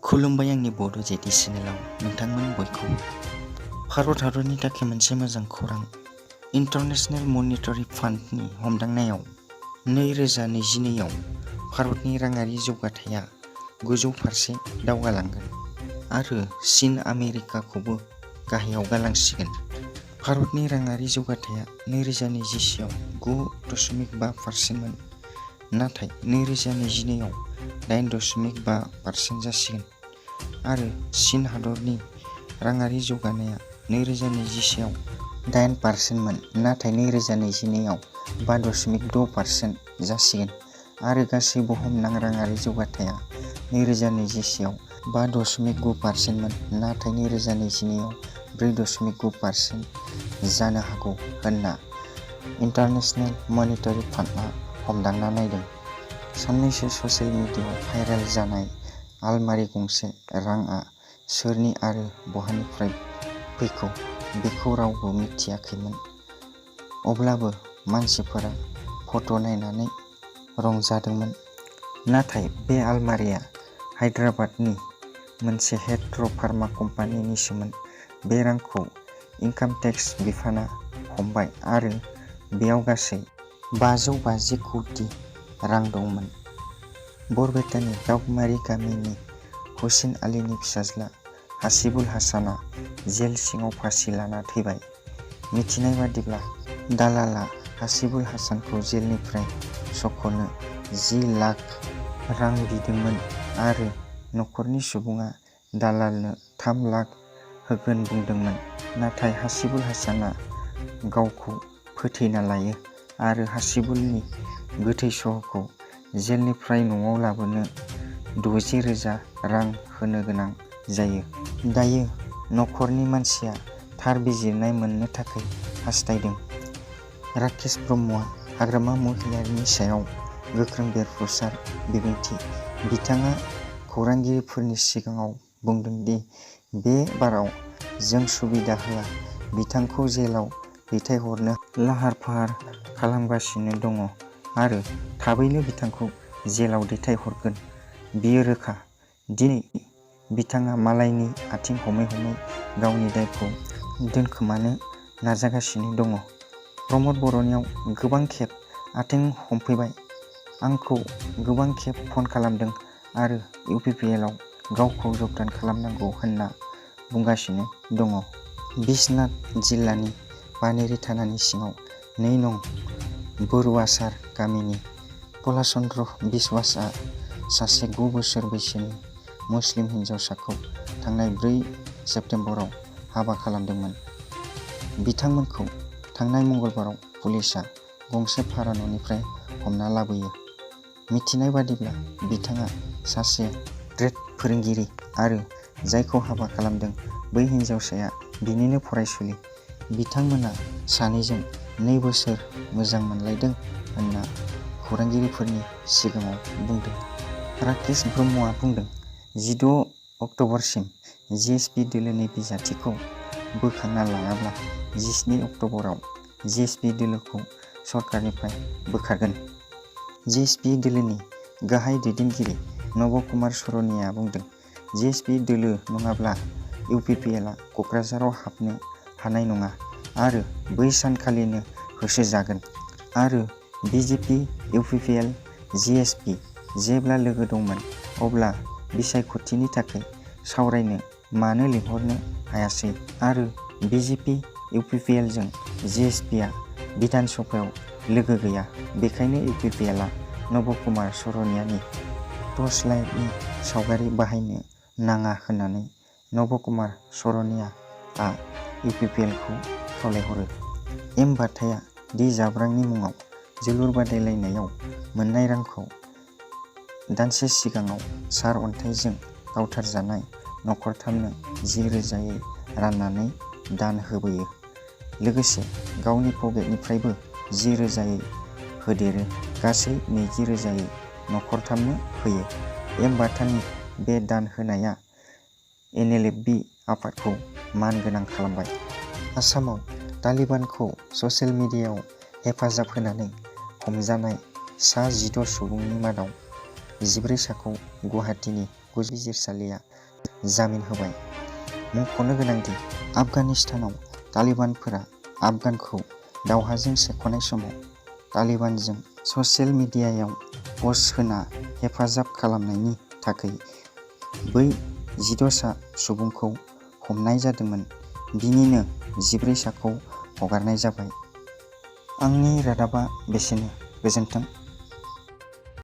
खुलुमबाय आंनि बड' जेटि चेनेलाव नोंथांमोन बयखौबो। भारत हादरनि थाखाय मोनसे मोजां खौरां। इन्टारनेशनेल मनिटारि फान्डनि हमदांनायाव 2022 आव भारतनि राङारि जौगाथाया गोजौ फारसे दावगालांगोन आरो चीन आमेरिकाखौबो गाहायाव गालांसिगोन। भारतनि राङारि जौगाथाया 2021 आव 9.5% मोन, नाथाय 2022 आव 8.5% जासिगोन आरो चीन हादरनि राङारि जौगानाया 2021 आव 8% मोन, नाथाय 2022 आव 5.6% जासिगोन आरो गासै बुहुमनां राङारि जौगाथाया 2021 आव 5.9% मोन, नाथाय 2022 आव 4.9% जानो हागौ होनना इन्टारनेशनेल मनिटारि फान्डआ हमदांना नायदों। साननैसो ससियेल मिडियायाव भाइरेल जानाय आलमारि गंसे रांआ सोरनि आरो बहानिफ्राय फैखो बेखौ रावबो मिथियाखैमोन। अब्लाबो मानसिफोरा फट' नायनानै रंजादोंमोन। नाथाय बे आलमारिआ हायद्राबादनि मोनसे हेथ्र' फार्मा कम्पानिनिसोमोन। बे रांखौ इनकाम टेक्स बिफानआ हमबाय आरो बेयाव गासै 550 कौटि रां दंमोन। बरपेटानि दाउमारि गामिनि हुसैन आलीनि फिसाज्ला हासिबुल हासानआ जेल सिङाव फासि लाना थैबाय। मिथिनाय बादिब्ला दालालआ हासिबुल हासानखौ जेलनिफ्राय सख'नो 10 लाख रां बिदोंमोन आरो नखरनि सुबुङा दालालनो 3 लाख होगोन बुंदोंमोन। नाथाय हासिबुल हासानआ गावखौ फोथैना लायो आरो हासिबुलनि गोथै सह'खौ जेलनिफ्राय न'आव लाबोनो 60,000 रां होनो गोनां जायो। दायो नखरनि मानसिया थार बिजिरनाय मोननो थाखाय हास्थायदों। राकेश ब्रह्मआ हाग्रामा महिलारीनि सायाव गोख्रों बेरफ्रुसार बिबुंथि। बिथाङा खौरांगिरिफोरनि सिगाङाव बुंदों दि बे बाराव जों सुबिदा होआ, बिथांखौ जेलाव दैथायहरनो लाहार-फाहार खालामगासिनो दङ आरो थाबैनो बिथांखौ जेलाव दैथायहरगोन। बेयो रोखा। दिनै बिथाङा मालायनि आथिं हमै-हमै गावनि दायखौ दोनखोमानो नाजागासिनो दङ। प्रमद बर'नियाव गोबां खेब आथिं हमफैबाय, आंखौ गोबां खेब फन खालामदों आरो इउपिपिएलआव गावखौ जगदान खालामनांगौ होनना बुंगासिनो दङ। बिश्वनाथ जिल्लानि पानेरि थानानि सिङाव 2 नं. बरुआसार गामिनि पलाचन्द्र बिश्वासआ सासे 9 बोसोर बैसोनि मुस्लिम हिनजावसाखौ थांनाय 4 सेप्तेम्बराव हाबा खालामदोंमोन। बिथांमोनखौ थांनाय मंगलबाराव पुलिसआ गंसे भारा न'निफ्राय हमना लाबोयो। मिथिनाय बादिब्ला बिथाङा सासे ट्रेड फोरोंगिरि आरो जायखौ हाबा खालामदों बै हिनजावसाया बिनिनो फरायसुलि। बिथांमोना सानैजों 2 बोसोर मोजां मोनलायदों होनना खौरांगिरिफोरनि सिगाङाव बुंदों। राकेश ब्रह्मआ बुंदों, 16 अक्ट'बरसिम जिएसपि दोलोनि बिजाथिखौ बोखांना लायाब्ला 17 अक्ट'बराव जिएसपि दोलोखौ सरकारनिफ्राय बोखारगोन। जिएसपि दोलोनि गाहाय दैदेनगिरि नब कुमार सर'नियाआ बुंदों, जिएसपि दोलो नङाब्ला इउपिपिएलआ क'क्राझाराव हाबनो हानाय नङा आरो बै सानखालिनो होसोजागोन आरो बिजेपि, इउपिपिएल, जिएसपि जेब्ला लोगो दंमोन अब्ला बिसायख'थिनि थाखाय सावरायनो मानो लिंहरनो हायासै आरो बिजेपि, इउपिपिएलजों जिएसपिआ बिधान सभायाव लोगो गैया, बेखायनो इउपिपिएलआ नब कुमार सर'नियानि टर्चलाइटनि सावगारि बाहायनो नाङा होननानै नब कुमार सर'नियाआ इउपिपिएलखौ खावलायहरो। एम बाथाया दि जाब्रांनि मुङाव जोलुर बादायलायनायाव मोन्नाय रांखौ दानसे सिगाङाव सार अन्थाइजों गावथारजानाय नखरथामनो 10,000यै राननानै दान होबोयो। लोगोसे गावनि पकेटनिफ्रायबो 10,000यै होदेरो। गासै 20,000यै नखरथामनो होयो। एम बाथानि बे दान होनाया एनएलएफबि आफादखौ मानगोनां खालामबाय। आसामाव तालिबानखौ ससियेल मिडियायाव हेफाजाब होनानै हमजानाय सा 16 सुबुंनि मादाव 14 साखौ गुवाहाटीनि बिजिरसालिया जामिन होबाय। मुंख'नो गोनांदि आफगानिस्तानाव तालिबानफोरा आफगानखौ दावहाजों सेख'नाय समाव तालिबानजों ससियेल मिडियायाव पस्ट होना हेफाजाब खालामनायनि थाखाय बै 15 सुबुंखौ हमनाय जादोंमोन। बिनिनो 14 साखौ हगारनाय जाबाय। आंनि रादाबा बेसेनो। गोजोन्थों।